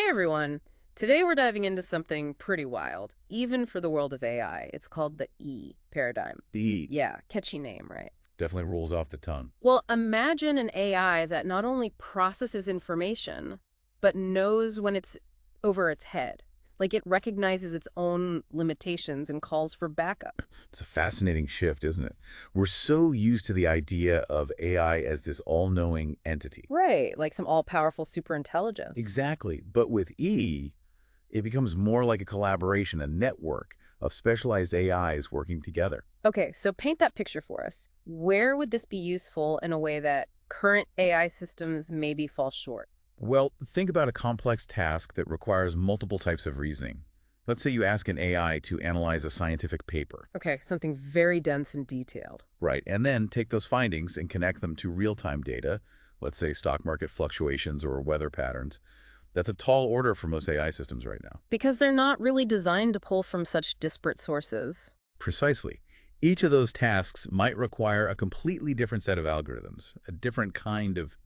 Everyone. Today we're diving into something pretty wild, even for the world of AI. It's called the E paradigm. The Yeah, catchy name, right? definitely rolls off the tongue. Well, imagine an AI that not only processes information, but knows when it's over its head. Like it recognizes its own limitations and calls for backup. It's a fascinating shift, isn't it? We're so used to the idea of AI as this all-knowing entity. Right, like some all-powerful superintelligence. Exactly. But with E, it becomes more like a collaboration, a network of specialized AIs working together. Okay, so paint that picture for us. Where would this be useful in a way that current AI systems maybe fall short? Well, think about a complex task that requires multiple types of reasoning. Let's say you ask an AI to analyze a scientific paper. Okay, something very dense and detailed. Right, and then take those findings and connect them to real-time data, let's say stock market fluctuations or weather patterns. That's a tall order for most AI systems right now. Because they're not really designed to pull from such disparate sources. Precisely. Each of those tasks might require a completely different set of algorithms, a different kind of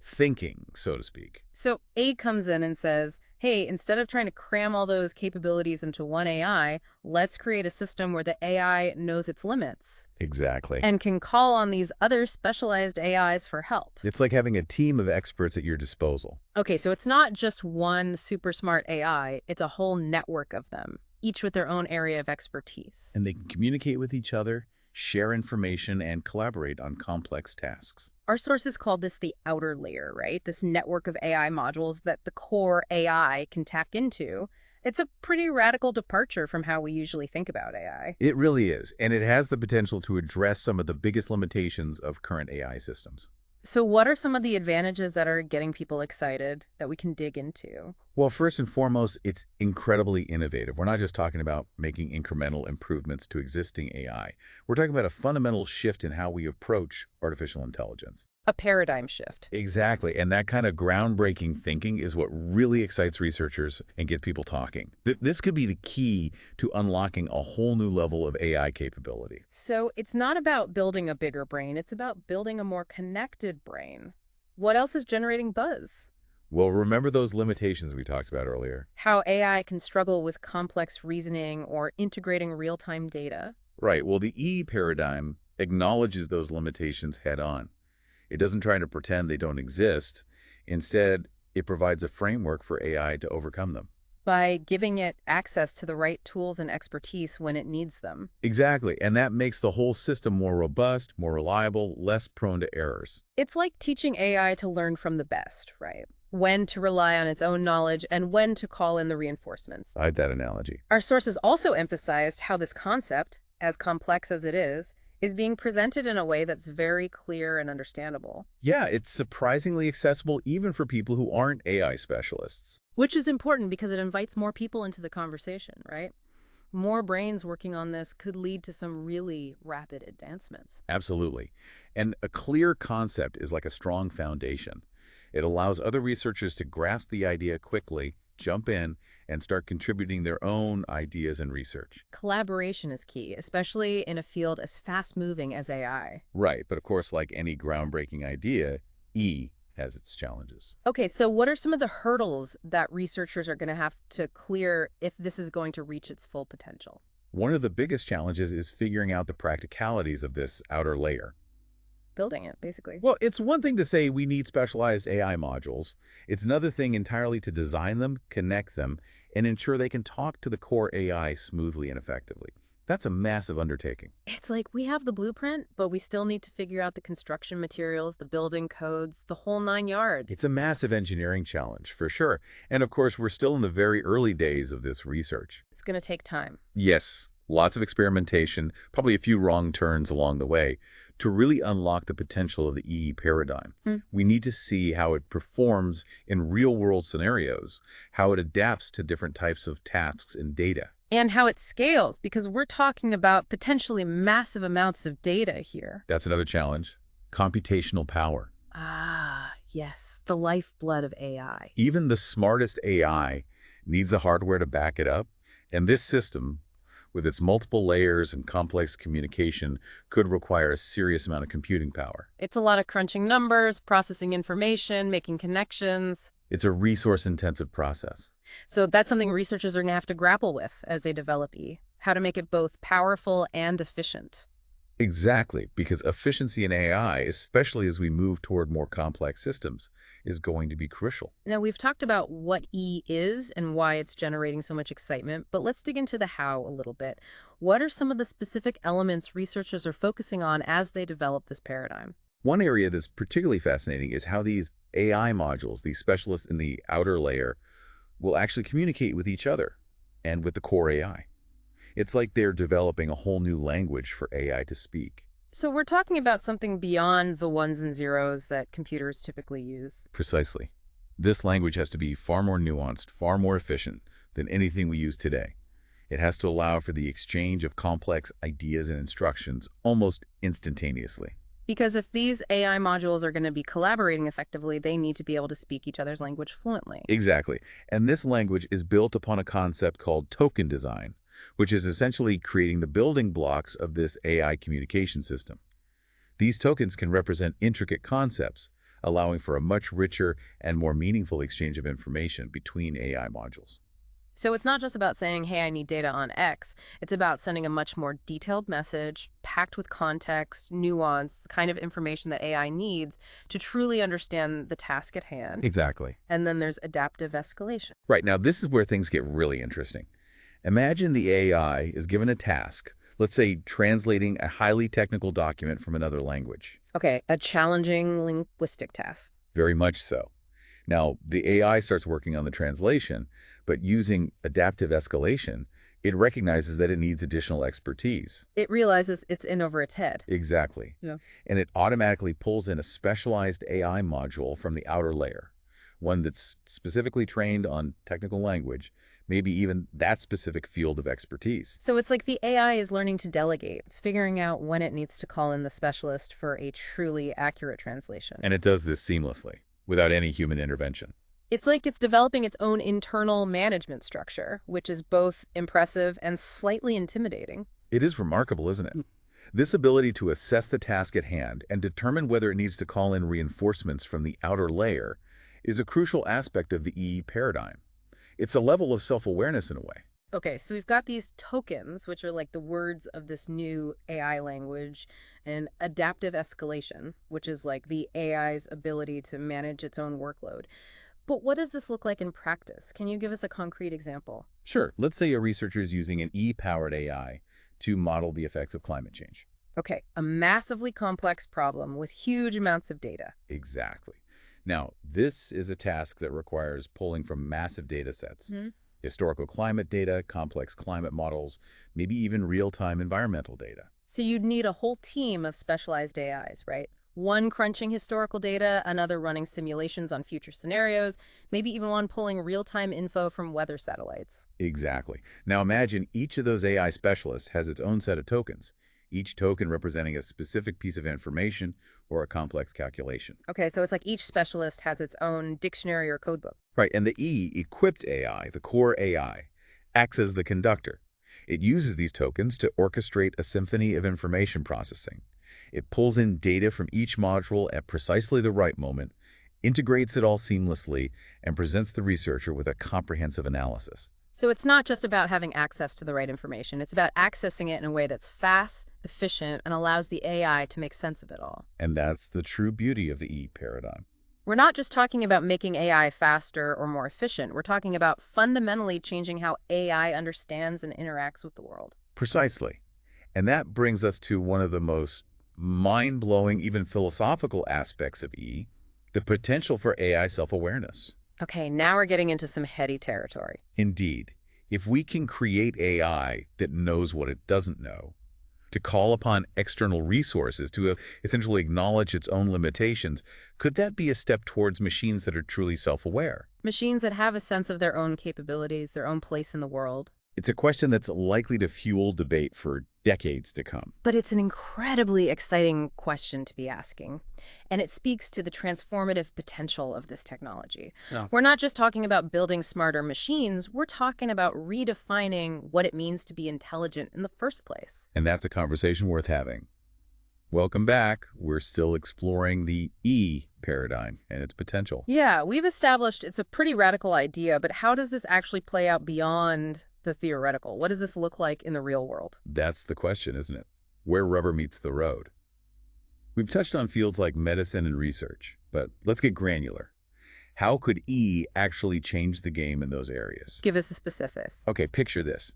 thinking, so to speak. So A comes in and says, hey, instead of trying to cram all those capabilities into one AI, let's create a system where the AI knows its limits Exactly. and can call on these other specialized AIs for help. It's like having a team of experts at your disposal. Okay, so it's not just one super smart AI, it's a whole network of them, each with their own area of expertise. And they can communicate with each other, share information, and collaborate on complex tasks. Our sources call this the outer layer, right? This network of AI modules that the core AI can tap into. It's a pretty radical departure from how we usually think about AI. It really is, and it has the potential to address some of the biggest limitations of current AI systems. So what are some of the advantages that are getting people excited that we can dig into? Well, first and foremost, it's incredibly innovative. We're not just talking about making incremental improvements to existing AI. We're talking about a fundamental shift in how we approach artificial intelligence. A paradigm shift. Exactly, and that kind of groundbreaking thinking is what really excites researchers and gets people talking. This could be the key to unlocking a whole new level of AI capability. So it's not about building a bigger brain, it's about building a more connected brain. What else is generating buzz? Well, remember those limitations we talked about earlier? How AI can struggle with complex reasoning or integrating real-time data. Right, well, the E paradigm acknowledges those limitations head on. It doesn't try to pretend they don't exist. Instead, it provides a framework for AI to overcome them. By giving it access to the right tools and expertise when it needs them. Exactly, and that makes the whole system more robust, more reliable, less prone to errors. It's like teaching AI to learn from the best, right? When to rely on its own knowledge and when to call in the reinforcements. I like that analogy. Our sources also emphasized how this concept, as complex as it is being presented in a way that's very clear and understandable. Yeah, it's surprisingly accessible even for people who aren't AI specialists. Which is important because it invites more people into the conversation, right? More brains working on this could lead to some really rapid advancements. Absolutely. And a clear concept is like a strong foundation. It allows other researchers to grasp the idea quickly, jump in, and start contributing their own ideas and research. Collaboration is key, especially in a field as fast-moving as AI. Right, but of course, like any groundbreaking idea, E has its challenges. Okay, so what are some of the hurdles that researchers are going to have to clear if this is going to reach its full potential? One of the biggest challenges is figuring out the practicalities of this outer layer. Building it, basically. Well, it's one thing to say we need specialized AI modules. It's another thing entirely to design them, connect them, and ensure they can talk to the core AI smoothly and effectively. That's a massive undertaking. It's like we have the blueprint, but we still need to figure out the construction materials, the building codes, the whole 9 yards. It's a massive engineering challenge, for sure. And of course, we're still in the very early days of this research. It's going to take time. Yes, lots of experimentation, probably a few wrong turns along the way, to really unlock the potential of the E paradigm. We need to see how it performs in real-world scenarios, how it adapts to different types of tasks and data. And how it scales, because we're talking about potentially massive amounts of data here. That's another challenge. Computational power. Ah, yes, the lifeblood of AI. Even the smartest AI needs the hardware to back it up, and this system, with its multiple layers and complex communication, could require a serious amount of computing power. It's a lot of crunching numbers, processing information, making connections. It's a resource-intensive process. So that's something researchers are going to have to grapple with as they develop E, how to make it both powerful and efficient. Exactly, because efficiency in AI, especially as we move toward more complex systems, is going to be crucial. Now, we've talked about what E is and why it's generating so much excitement, but let's dig into the how a little bit. What are some of the specific elements researchers are focusing on as they develop this paradigm? One area that's particularly fascinating is how these AI modules, these specialists in the outer layer, will actually communicate with each other and with the core AI. It's like they're developing a whole new language for AI to speak. So we're talking about something beyond the ones and zeros that computers typically use. Precisely. This language has to be far more nuanced, far more efficient than anything we use today. It has to allow for the exchange of complex ideas and instructions almost instantaneously. Because if these AI modules are going to be collaborating effectively, they need to be able to speak each other's language fluently. Exactly. And this language is built upon a concept called token design, which is essentially creating the building blocks of this AI communication system. These tokens can represent intricate concepts, allowing for a much richer and more meaningful exchange of information between AI modules. So it's not just about saying, hey, I need data on X. It's about sending a much more detailed message, packed with context, nuance, the kind of information that AI needs to truly understand the task at hand. Exactly. And then there's adaptive escalation. Right, now this is where things get really interesting. Imagine the AI is given a task, let's say translating a highly technical document from another language. Okay, a challenging linguistic task. Very much so. Now, the AI starts working on the translation, but using adaptive escalation, it recognizes that it needs additional expertise. It realizes it's in over its head. Exactly. Yeah. And it automatically pulls in a specialized AI module from the outer layer, one that's specifically trained on technical language, maybe even that specific field of expertise. So it's like the AI is learning to delegate. It's figuring out when it needs to call in the specialist for a truly accurate translation. And it does this seamlessly, without any human intervention. It's like it's developing its own internal management structure, which is both impressive and slightly intimidating. It is remarkable, isn't it? This ability to assess the task at hand and determine whether it needs to call in reinforcements from the outer layer is a crucial aspect of the E paradigm. It's a level of self-awareness in a way. Okay, so we've got these tokens, which are like the words of this new AI language, and adaptive escalation, which is like the AI's ability to manage its own workload. But what does this look like in practice? Can you give us a concrete example? Sure, let's say a researcher is using an E-powered AI to model the effects of climate change. Okay, a massively complex problem with huge amounts of data. Exactly. Now, this is a task that requires pulling from massive data sets. Historical climate data, complex climate models, maybe even real-time environmental data. So you'd need a whole team of specialized AIs, right? One crunching historical data, another running simulations on future scenarios, maybe even one pulling real-time info from weather satellites. Exactly. Now imagine each of those AI specialists has its own set of tokens, each token representing a specific piece of information or a complex calculation. Okay, so it's like each specialist has its own dictionary or codebook. Right, and the E-equipped AI, the core AI, acts as the conductor. It uses these tokens to orchestrate a symphony of information processing. It pulls in data from each module at precisely the right moment, integrates it all seamlessly, and presents the researcher with a comprehensive analysis. So it's not just about having access to the right information. It's about accessing it in a way that's fast, efficient, and allows the AI to make sense of it all. And that's the true beauty of the E paradigm. We're not just talking about making AI faster or more efficient. We're talking about fundamentally changing how AI understands and interacts with the world. Precisely. And that brings us to one of the most mind-blowing, even philosophical aspects of E, the potential for AI self-awareness. Okay, now we're getting into some heady territory. Indeed, if we can create AI that knows what it doesn't know, to call upon external resources to essentially acknowledge its own limitations, could that be a step towards machines that are truly self-aware? Machines that have a sense of their own capabilities, their own place in the world. It's a question that's likely to fuel debate for decades to come. But it's an incredibly exciting question to be asking. And it speaks to the transformative potential of this technology. Yeah. We're not just talking about building smarter machines, we're talking about redefining what it means to be intelligent in the first place. And that's a conversation worth having. Welcome back. We're still exploring the E paradigm and its potential. Yeah, we've established it's a pretty radical idea, but how does this actually play out beyond the theoretical? What does this look like in the real world? That's the question, isn't it? Where rubber meets the road. We've touched on fields like medicine and research, but let's get granular. How could E actually change the game in those areas? Give us the specifics. Okay, picture this.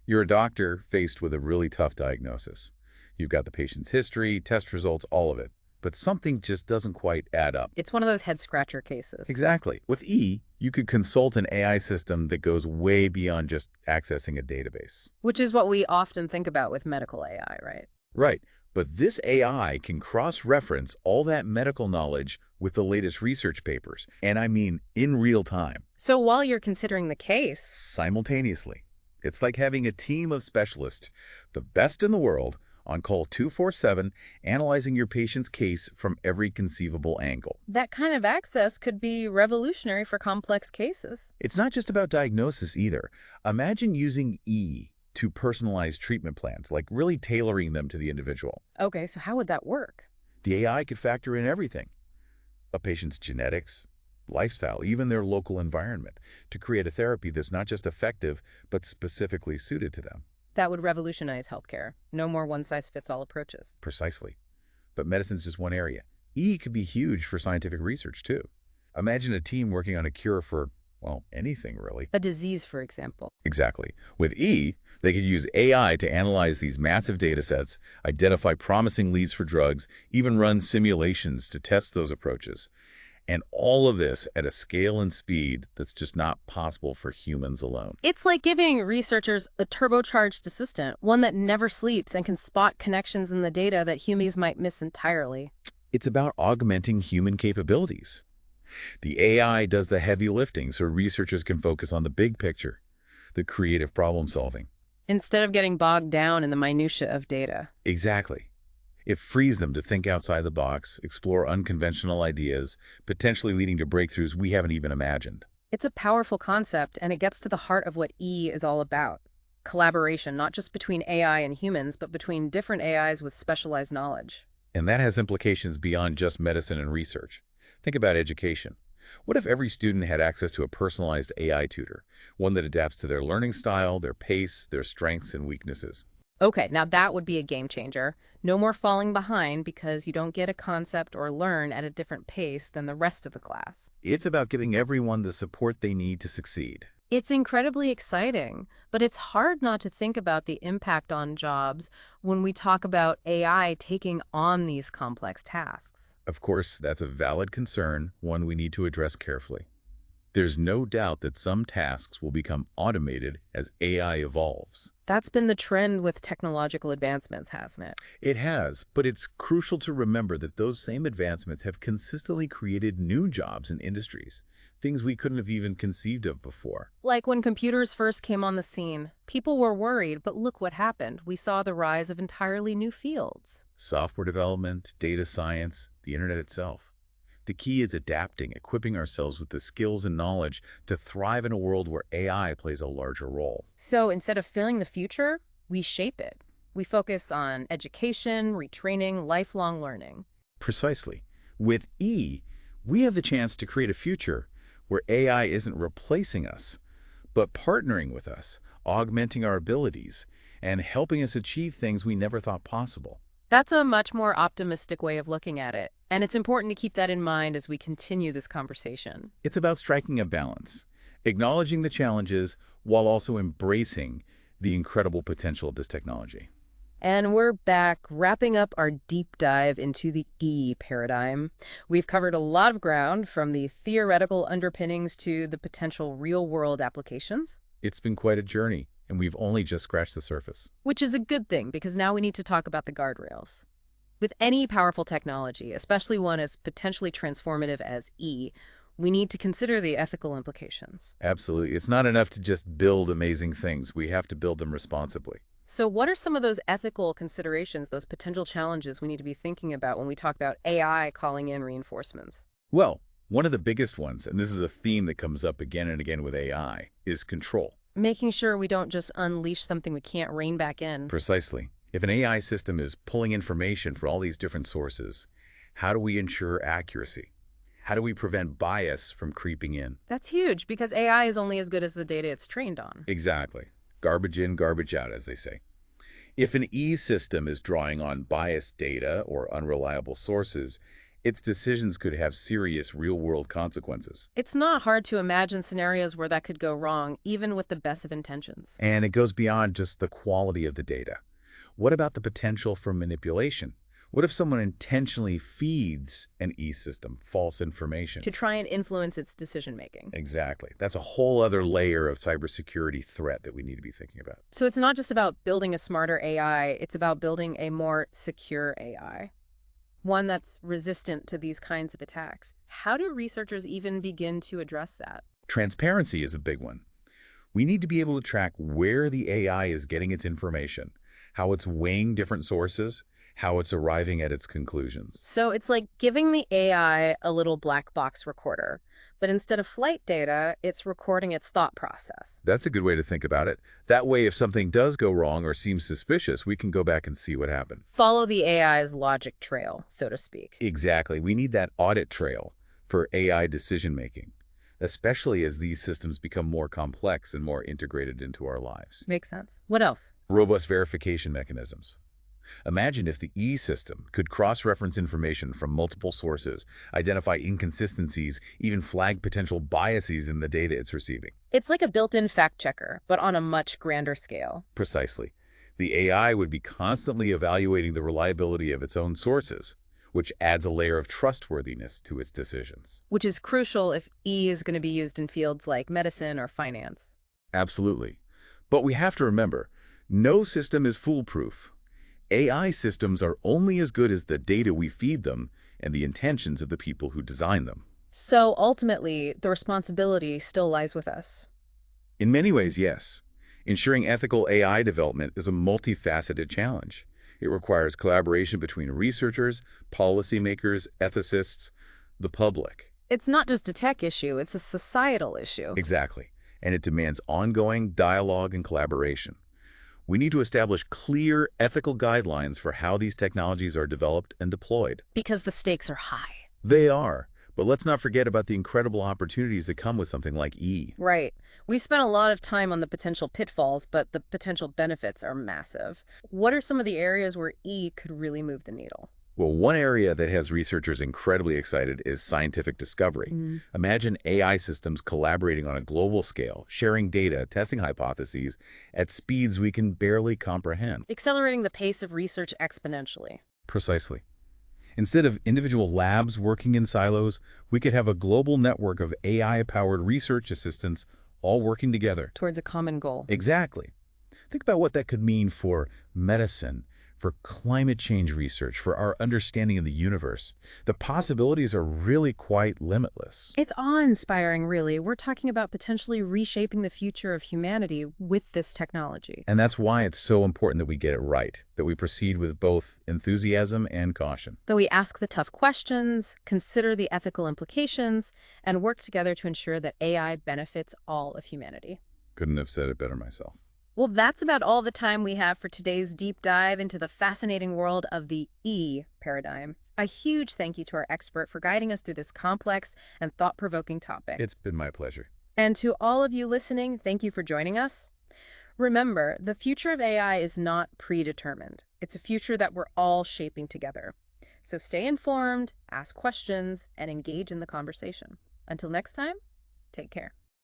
You're a doctor faced with a really tough diagnosis. You've got the patient's history, test results, all of it. But something just doesn't quite add up. It's one of those head scratcher cases. Exactly. With E, you could consult an AI system that goes way beyond just accessing a database. Which is what we often think about with medical AI, right? Right. But this AI can cross-reference all that medical knowledge with the latest research papers. And I mean in real time, So while you're considering the case, simultaneously. It's like having a team of specialists, the best in the world, on call 24/7, analyzing your patient's case from every conceivable angle. that kind of access could be revolutionary for complex cases. It's not just about diagnosis either. Imagine using E to personalize treatment plans, like really tailoring them to the individual. Okay, so how would that work? The AI could factor in everything, a patient's genetics, lifestyle, even their local environment, to create a therapy that's not just effective, but specifically suited to them. That would revolutionize healthcare. No more one-size-fits-all approaches. Precisely. But medicine's just one area. E could be huge for scientific research, too. Imagine a team working on a cure for, well, anything, really. A disease, for example. Exactly. With E, they could use AI to analyze these massive data sets, identify promising leads for drugs, even run simulations to test those approaches. And all of this at a scale and speed that's just not possible for humans alone. It's like giving researchers a turbocharged assistant, one that never sleeps and can spot connections in the data that humans might miss entirely. It's about augmenting human capabilities. The AI does the heavy lifting so researchers can focus on the big picture, the creative problem solving. Instead of getting bogged down in the minutia of data. Exactly. It frees them to think outside the box, explore unconventional ideas, potentially leading to breakthroughs we haven't even imagined. It's a powerful concept, and it gets to the heart of what E is all about. Collaboration, not just between AI and humans, but between different AIs with specialized knowledge. And that has implications beyond just medicine and research. Think about education. What if every student had access to a personalized AI tutor, one that adapts to their learning style, their pace, their strengths and weaknesses? Okay, now that would be a game changer. No more falling behind because you don't get a concept or learn at a different pace than the rest of the class. It's about giving everyone the support they need to succeed. It's incredibly exciting, but it's hard not to think about the impact on jobs when we talk about AI taking on these complex tasks. Of course, that's a valid concern, one we need to address carefully. There's no doubt that some tasks will become automated as AI evolves. That's been the trend with technological advancements, hasn't it? It has, but it's crucial to remember that those same advancements have consistently created new jobs and industries, things we couldn't have even conceived of before. Like when computers first came on the scene, people were worried, but look what happened. We saw the rise of entirely new fields. Software development, data science, the internet itself. The key is adapting, equipping ourselves with the skills and knowledge to thrive in a world where AI plays a larger role. So instead of filling the future, we shape it. We focus on education, retraining, lifelong learning. Precisely. With E, we have the chance to create a future where AI isn't replacing us, but partnering with us, augmenting our abilities, and helping us achieve things we never thought possible. That's a much more optimistic way of looking at it, and it's important to keep that in mind as we continue this conversation. It's about striking a balance, acknowledging the challenges while also embracing the incredible potential of this technology. And we're back, wrapping up our deep dive into the E paradigm. We've covered a lot of ground, from the theoretical underpinnings to the potential real-world applications. It's been quite a journey, and we've only just scratched the surface. Which is a good thing, because now we need to talk about the guardrails. With any powerful technology, especially one as potentially transformative as E, we need to consider the ethical implications. Absolutely. It's not enough to just build amazing things. We have to build them responsibly. So what are some of those ethical considerations, those potential challenges we need to be thinking about when we talk about AI calling in reinforcements? Well, one of the biggest ones, and this is a theme that comes up again and again with AI, is control. Making sure we don't just unleash something we can't rein back in. Precisely. If an AI system is pulling information from all these different sources, how do we ensure accuracy? How do we prevent bias from creeping in? That's huge because AI is only as good as the data it's trained on. Exactly. Garbage in, garbage out, as they say. If an E system is drawing on biased data or unreliable sources, its decisions could have serious real-world consequences. It's not hard to imagine scenarios where that could go wrong, even with the best of intentions. And it goes beyond just the quality of the data. What about the potential for manipulation? What if someone intentionally feeds an E system false information? To try and influence its decision-making. Exactly. That's a whole other layer of cybersecurity threat that we need to be thinking about. So it's not just about building a smarter AI, it's about building a more secure AI. One that's resistant to these kinds of attacks. How do researchers even begin to address that? Transparency is a big one. We need to be able to track where the AI is getting its information, how it's weighing different sources, how it's arriving at its conclusions. So it's like giving the AI a little black box recorder, but instead of flight data, it's recording its thought process. That's a good way to think about it. That way, if something does go wrong or seems suspicious, we can go back and see what happened. Follow the AI's logic trail, so to speak. Exactly. We need that audit trail for AI decision-making, especially as these systems become more complex and more integrated into our lives. Makes sense. What else? Robust verification mechanisms. Imagine if the E system could cross-reference information from multiple sources, identify inconsistencies, even flag potential biases in the data it's receiving. It's like a built-in fact checker, but on a much grander scale. Precisely. The AI would be constantly evaluating the reliability of its own sources, which adds a layer of trustworthiness to its decisions. Which is crucial if E is going to be used in fields like medicine or finance. Absolutely. But we have to remember, no system is foolproof. AI systems are only as good as the data we feed them and the intentions of the people who design them. So ultimately, the responsibility still lies with us. In many ways, yes. Ensuring ethical AI development is a multifaceted challenge. It requires collaboration between researchers, policymakers, ethicists, the public. It's not just a tech issue, it's a societal issue. Exactly. And it demands ongoing dialogue and collaboration. We need to establish clear ethical guidelines for how these technologies are developed and deployed. Because the stakes are high. They are. But let's not forget about the incredible opportunities that come with something like E. Right. We've spent a lot of time on the potential pitfalls, but the potential benefits are massive. What are some of the areas where E could really move the needle? Well, one area that has researchers incredibly excited is scientific discovery. Imagine AI systems collaborating on a global scale, sharing data, testing hypotheses at speeds we can barely comprehend. Accelerating the pace of research exponentially. Precisely. Instead of individual labs working in silos, we could have a global network of AI-powered research assistants all working together. Towards a common goal. Exactly. Think about what that could mean for medicine, for climate change research, for our understanding of the universe. The possibilities are really quite limitless. It's awe-inspiring, really. We're talking about potentially reshaping the future of humanity with this technology. And that's why it's so important that we get it right, that we proceed with both enthusiasm and caution. That we ask the tough questions, consider the ethical implications, and work together to ensure that AI benefits all of humanity. Couldn't have said it better myself. Well, that's about all the time we have for today's deep dive into the fascinating world of the E paradigm. A huge thank you to our expert for guiding us through this complex and thought-provoking topic. It's been my pleasure. And to all of you listening, thank you for joining us. Remember, the future of AI is not predetermined. It's a future that we're all shaping together. So stay informed, ask questions, and engage in the conversation. Until next time, take care.